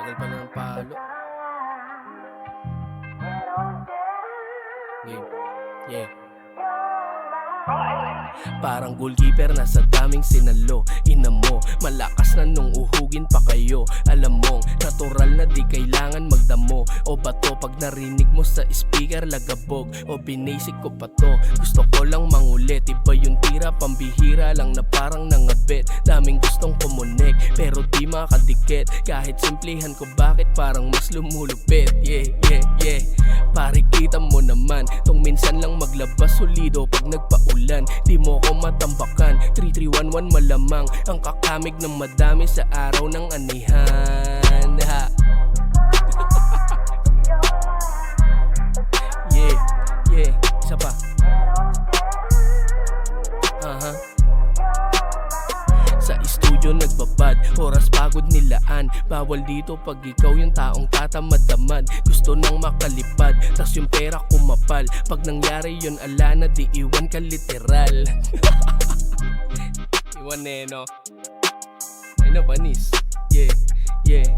Tagal pa ng palo. Yeah. Parang goalkeeper na sa daming sinalo. Ina mo, malakas na nung uhugin pa kayo. Alam mong natural na di kailangan magdamo. O bato pag narinig mo sa speaker lagabog. O binasic ko pa to, gusto ko lang mangulit. Iba yung tira, pambihira lang na parang nangabit. Daming gustong kumunik, pero di makadikit. Kahit simplihan ko bakit parang mas lumulupit. Yeah. Pare kita mo naman, tong minsan lang maglabas solido pag nagpaulan. Di mo ko matambakan, 3311 malamang ang kakamig ng madami sa araw ng anihan. Ha. Yeah, isa pa. Sa studio nagbabad, oras pagod nilaan. Bawal dito pag ikaw yung taong tatamad-tamad. Gusto nang makalipad, tas yung pera kumapal. Pag nangyari yun ala na di iwan ka literal. Iwan no? Ay na panis. Yeah.